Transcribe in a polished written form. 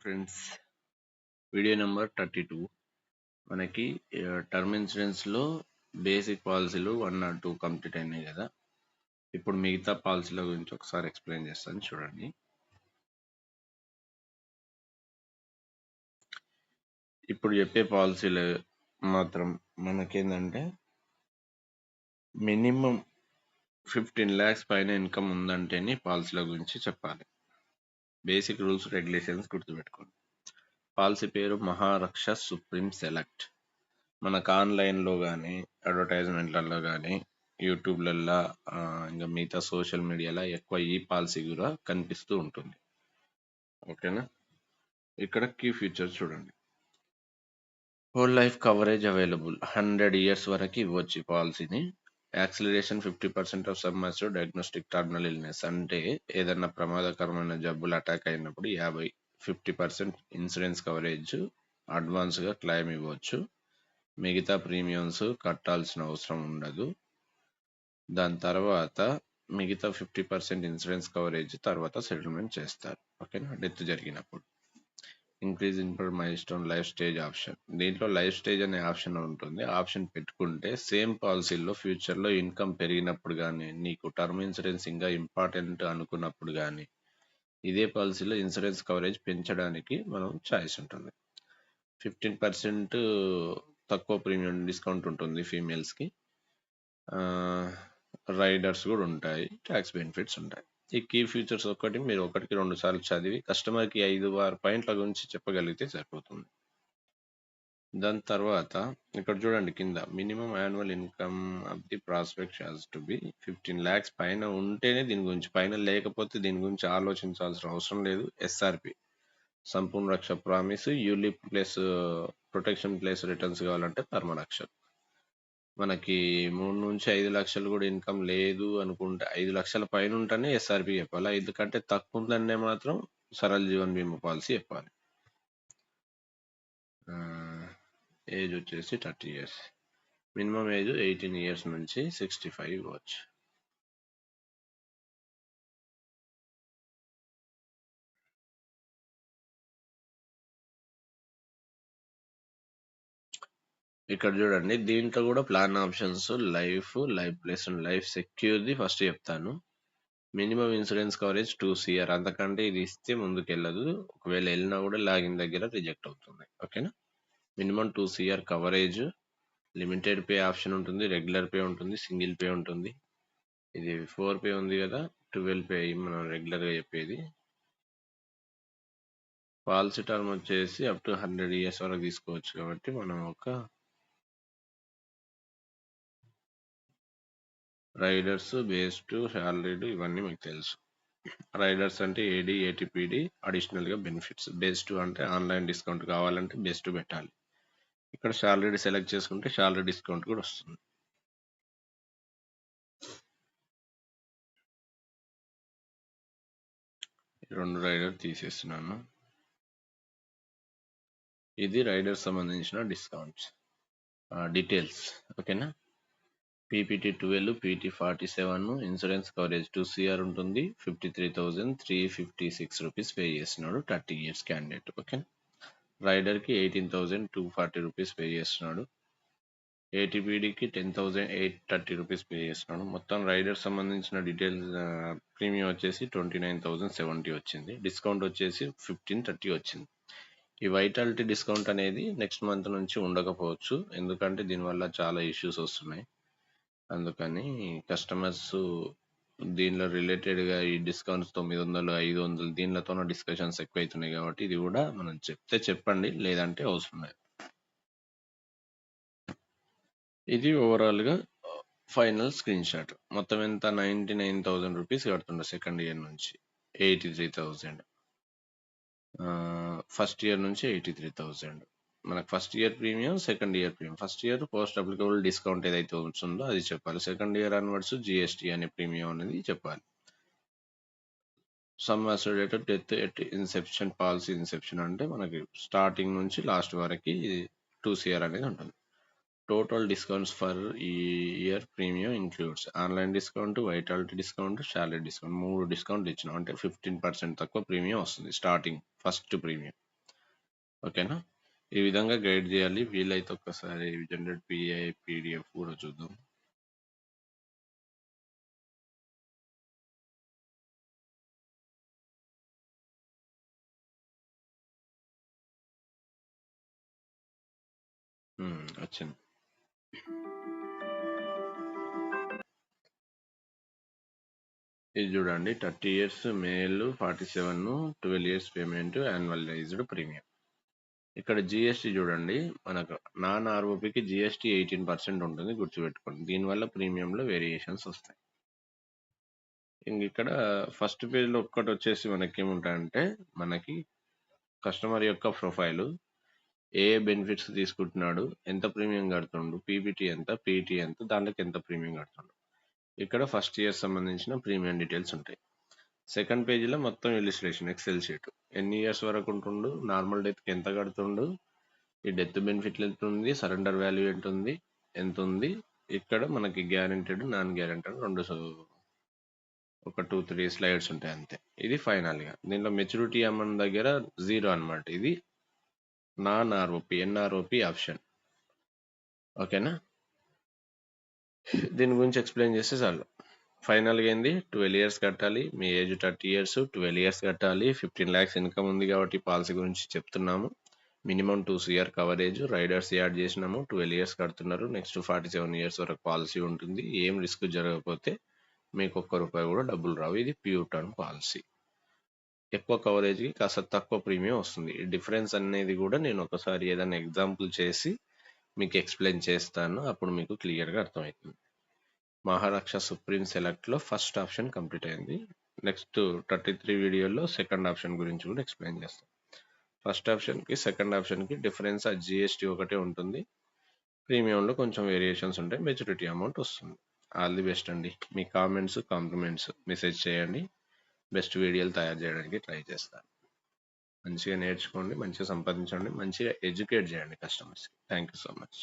Friends, video number 32. మనకి term ఇన్సూరెన్స్లో basic పాలసీలు 1 or 2 కంప్లీట్ అయినాయి కదా. ఇప్పుడు మిగతా పాలసీల గురించి ఒకసారి ఎక్స్ప్లెయిన్ చేస్తాను, చూడండి. ఇప్పుడు చెప్పే పాలసీలు మాత్రం మనకేంటంటే మినిమం 15 lakhs పైన ఇన్కమ్ ఉందంటేనే పాలసీల గురించి చెప్పాలి. బేసిక్ రూల్స్ రెగ్యులేషన్స్ గుర్తుపెట్టుకోండి. పాలసీ పేరు మహారక్ష సుప్రీం సెలెక్ట్. మనకు ఆన్లైన్లో కానీ అడ్వర్టైజ్మెంట్లలో కానీ యూట్యూబ్లల్లో ఇంకా మిగతా సోషల్ మీడియాలో ఎక్కువ ఈ పాలసీ కూడా కనిపిస్తూ ఉంటుంది. ఓకేనా. ఇక్కడ కీ ఫీచర్స్ చూడండి. Whole life coverage available, 100 years వరకు ఇవ్వచ్చు ఈ పాలసీని. Acceleration 50% of submersive diagnostic terminal illness, అంటే ఏదన్నా ప్రమాదకరమైన జబ్బులు అటాక్ అయినప్పుడు 50% ఇన్సూరెన్స్ కవరేజ్ అడ్వాన్స్గా క్లెయిమ్ ఇవ్వచ్చు. మిగతా ప్రీమియమ్స్ కట్టాల్సిన అవసరం ఉండదు. దాని తర్వాత మిగతా 50% ఇన్సూరెన్స్ కవరేజ్ తర్వాత సెటిల్మెంట్ చేస్తారు. ఓకేనా, డెత్ జరిగినప్పుడు. Increase in per mile stone life stage option, దీంట్లో లైఫ్ స్టేజ్ అనే ఆప్షన్ ఉంటుంది. ఆప్షన్ పెట్టుకుంటే సేమ్ పాలసీలో ఫ్యూచర్లో ఇన్కమ్ పెరిగినప్పుడు కానీ, నీకు టర్మ్ ఇన్సూరెన్స్ ఇంకా ఇంపార్టెంట్ అనుకున్నప్పుడు కానీ, ఇదే పాలసీలో ఇన్సూరెన్స్ కవరేజ్ పెంచడానికి మనం ఛాయిస్ ఉంటుంది. 15% తక్కువ ప్రీమియం డిస్కౌంట్ ఉంటుంది ఫీమేల్స్కి. రైడర్స్ కూడా ఉంటాయి, ట్యాక్స్ బెనిఫిట్స్ ఉంటాయి. ఈ కీ ఫీచర్స్ మీరు 1-2 సార్లు చదివి కస్టమర్కి 5-6 పాయింట్ల గురించి చెప్పగలిగితే సరిపోతుంది. దాని తర్వాత ఇక్కడ చూడండి కింద, minimum annual income of the prospect has to be 15 lakhs పైన ఉంటేనే దీని గురించి, పైన లేకపోతే దీని గురించి ఆలోచించాల్సిన అవసరం లేదు. ఎస్ఆర్పి సంపూర్ణ రక్ష promise, ULIP plus protection plus returns కావాలంటే పరమరక్ష. మనకి 3-5 లక్షలు కూడా ఇన్కమ్ లేదు అనుకుంటే, 5 లక్షల పైన ఉంటేనే ఎస్ఆర్పి చెప్పాలి. 5 కంటే తక్కువ ఉందనే మాత్రం సరల్ జీవన్ బీమా పాలసీ చెప్పాలి. ఏజ్ వచ్చేసి 30 years, మినిమం ఏజ్ 18 years నుంచి 65 ఇవ్వచ్చు. ఇక్కడ చూడండి, దీంట్లో కూడా plan options life plus life సెక్యూర్ది ఫస్ట్ చెప్తాను. మినిమం ఇన్సూరెన్స్ కవరేజ్ 2 CR, అంతకంటే ఇది ఇస్తే ముందుకు వెళ్ళదు. ఒకవేళ వెళ్ళినా కూడా లాగిన్ దగ్గర రిజెక్ట్ అవుతుంది. ఓకేనా. Minimum 2 CR coverage, limited pay option ఉంటుంది, రెగ్యులర్ పే ఉంటుంది, సింగిల్ పే ఉంటుంది. ఇది 4 పే ఉంది కదా, 12 పే మనం రెగ్యులర్గా చెప్పేది. పాలసీ టర్మ్ వచ్చేసి అప్ టు 100 years వరకు తీసుకోవచ్చు. కాబట్టి మనం ఒక రైడర్స్, బేస్డ్, శాలరీడ్ ఇవన్నీ మీకు తెలుసు. రైడర్స్ అంటే ఏడి, ఏటీపీడి, అడిషనల్గా బెనిఫిట్స్. బేస్డ్ అంటే ఆన్లైన్ డిస్కౌంట్ కావాలంటే బెస్ట్ పెట్టాలి. ఇక్కడ శాలరీ సెలెక్ట్ చేసుకుంటే శాలరీ డిస్కౌంట్ కూడా వస్తుంది. రెండు రైడర్ తీసేస్తున్నాను. ఇది రైడర్ సంబంధించిన డిస్కౌంట్స్ డీటెయిల్స్. ఓకేనా. PPT 12, PT 47, insurance coverage 2 CR ఉంటుంది. 53,356 రూపీస్ పే చేస్తున్నాడు 30 years క్యాండిడేట్. ఓకే. రైడర్కి 18,240 రూపీస్ పే చేస్తున్నాడు. ఏటీపీడీకి 10,830 రూపీస్ పే చేస్తున్నాడు. మొత్తం రైడర్ సంబంధించిన డీటెయిల్స్ ప్రీమియం వచ్చేసి 29,070 వచ్చింది. డిస్కౌంట్ వచ్చేసి 1530 వచ్చింది. ఈ వైటాలిటీ డిస్కౌంట్ అనేది నెక్స్ట్ మంత్ నుంచి ఉండకపోవచ్చు, ఎందుకంటే దీనివల్ల చాలా ఇష్యూస్ వస్తున్నాయి. అందుకని కస్టమర్స్ దీనిలో రిలేటెడ్గా ఈ డిస్కౌంట్స్ 900, 500 దీనిలతోనే డిస్కషన్స్ ఎక్కువైతున్నాయి. కాబట్టి ఇది కూడా మనం చెప్తే చెప్పండి, లేదంటే అవసరం లేదు. ఇది ఓవరాల్గా ఫైనల్ స్క్రీన్ షాట్. మొత్తం ఎంత, 99,000 రూపీస్ కడుతుండే సెకండ్ ఇయర్ నుంచి, 83,000. ఫస్ట్ ఇయర్ నుంచి 83,000. మనకు first year premium, second year premium. First year post applicable discount ఏదైతే ఉంటుందో అది చెప్పాలి. సెకండ్ ఇయర్ అన్వర్డ్స్ జిఎస్టీ అనే ప్రీమియం అనేది చెప్పాలి. Some associated death at Inception, policy Inception అంటే మనకి స్టార్టింగ్ నుంచి లాస్ట్ వరకు 2 CR అనేది ఉంటుంది. టోటల్ డిస్కౌంట్స్ ఫర్ ఈ year premium includes online discount, vitality discount, salary discount. 3 discount ఇచ్చినాం అంటే 15% తక్కువ ప్రీమియం వస్తుంది స్టార్టింగ్ ఫస్ట్ ప్రీమియం. ఓకేనా? ఈ విధంగా గైడ్ చేయాలి. వీలైతే ఒక్కసారి జనరేట్ పీడిఎఫ్ కూడా చూద్దాం. వచ్చింది. ఇది చూడండి, 30 years male, 47, 12 years payment, annualised premium. ఇక్కడ జిఎస్టీ చూడండి, మనకు నాన్ ఆర్ఓపికి జిఎస్టీ 18% ఉంటుంది, గుర్తుపెట్టుకోండి. దీనివల్ల ప్రీమియంలో వేరియేషన్స్ వస్తాయి. ఇంక ఇక్కడ ఫస్ట్ పేజ్లో ఒక్కటి వచ్చేసి మనకి ఏముంటాయంటే, మనకి కస్టమర్ యొక్క ప్రొఫైలు, ఏ బెనిఫిట్స్ తీసుకుంటున్నాడు, ఎంత ప్రీమియం కడుతుండు, పీబీటీ ఎంత, పీటీ ఎంత, దాంట్లోకి ఎంత ప్రీమియం కడుతుండు. ఇక్కడ ఫస్ట్ ఇయర్ సంబంధించిన ప్రీమియం డీటెయిల్స్ ఉంటాయి. సెకండ్ పేజీలో మొత్తం ఇలిస్ట్రేషన్, ఎక్సెల్ షీట్. ఎన్ని ఇయర్స్ వరకు ఉంటుండు, నార్మల్ డెత్కి ఎంత కడుతుండు, ఈ డెత్ బెనిఫిట్ ఎంత ఉంది, సరెండర్ వాల్యూ ఎంత ఉంది. ఇక్కడ మనకి గ్యారెంటెడ్, నాన్ గ్యారెంటెడ్ ఒక 2-3 స్లైడ్స్ ఉంటాయి అంతే. ఇది ఫైనల్గా. దీనిలో మెచ్యూరిటీ అమౌంట్ దగ్గర 0 అనమాట. ఇది నాన్ ఆర్ఓపి, ఎన్ఆర్ఓపి ఆప్షన్. ఓకేనా? దీని గురించి ఎక్స్ప్లెయిన్ చేస్తే చాలు. ఫైనల్గా ఏంది, 12 years కట్టాలి. మీ ఏజ్ 30 years, 12 years కట్టాలి. 15 lakhs ఇన్కమ్ ఉంది కాబట్టి పాలసీ గురించి చెప్తున్నాము. Minimum 2 CR coverage, riders add చేసినాము. 12 years కడుతున్నారు. నెక్స్ట్ 47 years వరకు పాలసీ ఉంటుంది. ఏం రిస్క్ జరగకపోతే మీకు ₹1 కూడా డబ్బులు రావు. ఇది ప్యూర్ టర్మ్ పాలసీ. ఎక్కువ కవరేజ్కి కాస్త తక్కువ ప్రీమియం వస్తుంది. ఈ డిఫరెన్స్ అనేది కూడా నేను ఒకసారి ఏదైనా ఎగ్జాంపుల్ చేసి మీకు ఎక్స్ప్లెయిన్ చేస్తాను. అప్పుడు మీకు క్లియర్గా అర్థమవుతుంది. మహారక్ష సుప్రీం సెలెక్ట్లో ఫస్ట్ ఆప్షన్ కంప్లీట్ అయింది. నెక్స్ట్ 33 వీడియోలో సెకండ్ ఆప్షన్ గురించి కూడా ఎక్స్ప్లెయిన్ చేస్తాం. ఫస్ట్ ఆప్షన్కి సెకండ్ ఆప్షన్కి డిఫరెన్స్ ఆ జిఎస్టీ ఒకటే ఉంటుంది. ప్రీమియంలో కొంచెం వేరియేషన్స్ ఉంటాయి. మెచ్యూరిటీ అమౌంట్ వస్తుంది. ఆల్ ది బెస్ట్ అండి. మీ కామెంట్స్ మెసేజ్ చేయండి. బెస్ట్ వీడియోలు తయారు చేయడానికి ట్రై చేస్తాను. మంచిగా నేర్చుకోండి, మంచిగా సంపాదించండి, మంచిగా ఎడ్యుకేట్ చేయండి కస్టమర్స్కి. Thank you so much.